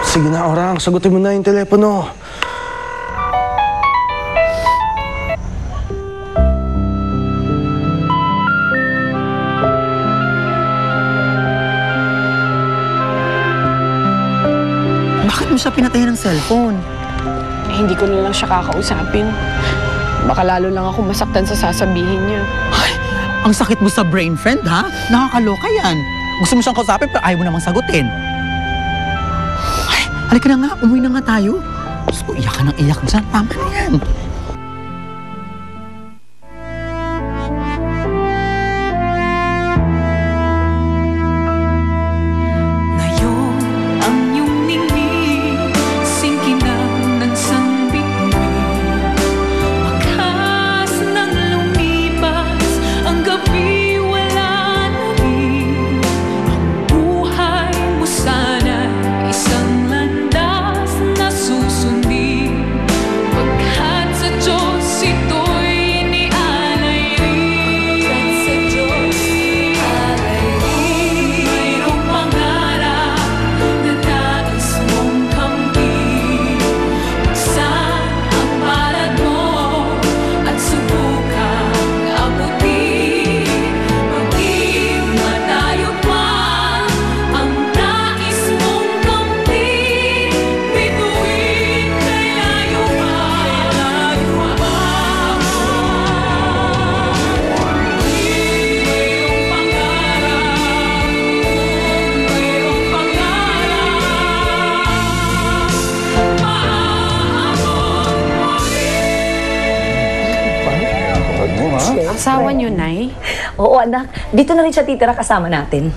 Sige na, Orang. Sagutin mo na yung telepono. Bakit mo siya pinatayin ng cellphone? Hindi ko na lang siya kakausapin. Baka lalo lang ako masaktan sa sasabihin niya. Ay, ang sakit mo sa brain friend, ha? Nakakaloka yan. Gusto mo siyang kausapin pero ayaw mo namang sagutin. Ay, halika na nga. Umuwi na nga tayo. Diyos ko, iyak ka ng iyak mo. Tama na yan. Asawa niyo, Nay? Oo, anak. Dito na rin siya titira kasama natin.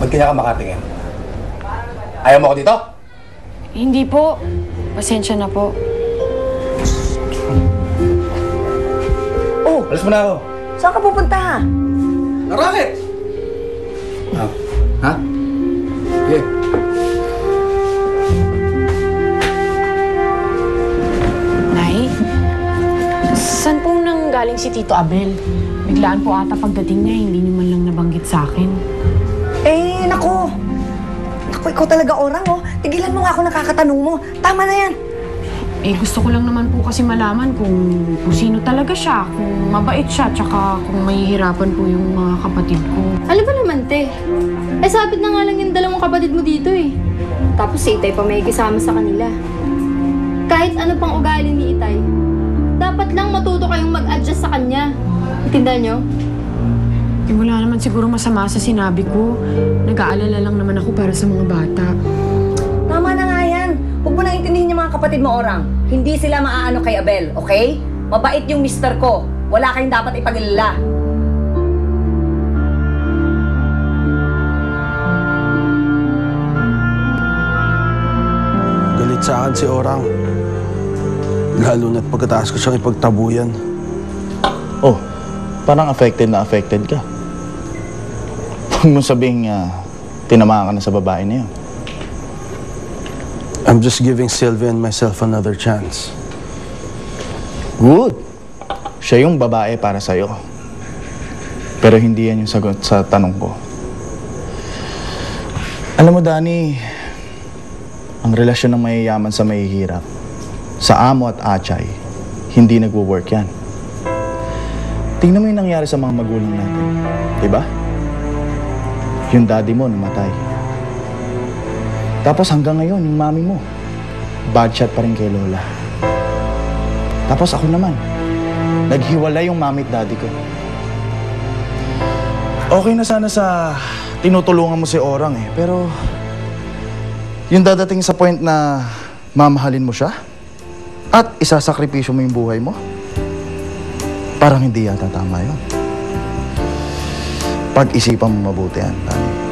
Ba't kaya ka makatingin? Ayaw mo ako dito? Hindi po. Pasensya na po. Oh, Alis mo na ako. saan ka pupunta? Narakit! Ha? Sige. Nay? Saan po nang galing si Tito Abel? Biglaan po ata pagdating niya, hindi niyo man lang nabanggit sa akin. Eh, naku. Naku, ikaw talaga orang, oh. Tigilan mo nga ako nakakatanong mo. Tama na yan. Eh, gusto ko lang naman po kasi malaman kung sino talaga siya, kung mabait siya, tsaka kung mahihirapan po yung mga kapatid ko. Ano ba naman, te? Eh, sabit na nga lang yung dalawang kapatid mo dito eh. Tapos si Itay pa may kasama sa kanila. Kahit ano pang ugali ni Itay, dapat lang matuto kayong mag-adjust sa kanya. Intindihan nyo? Eh, wala naman siguro masama sa sinabi ko. Nag-aalala lang naman ako para sa mga bata. Tama na nga yan. Huwag mo na intindihin yung mga kapatid mo, orang. Hindi sila maaano kay Abel, okay? Mabait yung mister ko. Wala kayong dapat ipag-alala. Galit sa akin si Orang. Lalo na't pagkataas ko siyang ipagtabuyan. Oh, parang affected na affected ka. Huwag mo sabihin tinamaan ka na sa babae na yun. I'm just giving Sylvia and myself another chance. Good. Siya yung babae para sa'yo. Pero hindi yan yung sagot sa tanong ko. Alam mo, Danny, ang relasyon ng mayayaman sa mahihirap, sa amo at atay, hindi nagwo-work yan. Tingnan mo yung nangyari sa mga magulang natin. Diba? Yung daddy mo namatay. Tapos hanggang ngayon, yung mami mo, bad shot pa rin kay Lola. Tapos ako naman, naghiwalay yung mami at daddy ko. Okay na sana sa tinutulungan mo si Orang eh, pero yung dadating sa point na mamahalin mo siya at isasakripisyo mo yung buhay mo, parang hindi yata tama yun. Pag-isipan mo mabuti yan, Danny.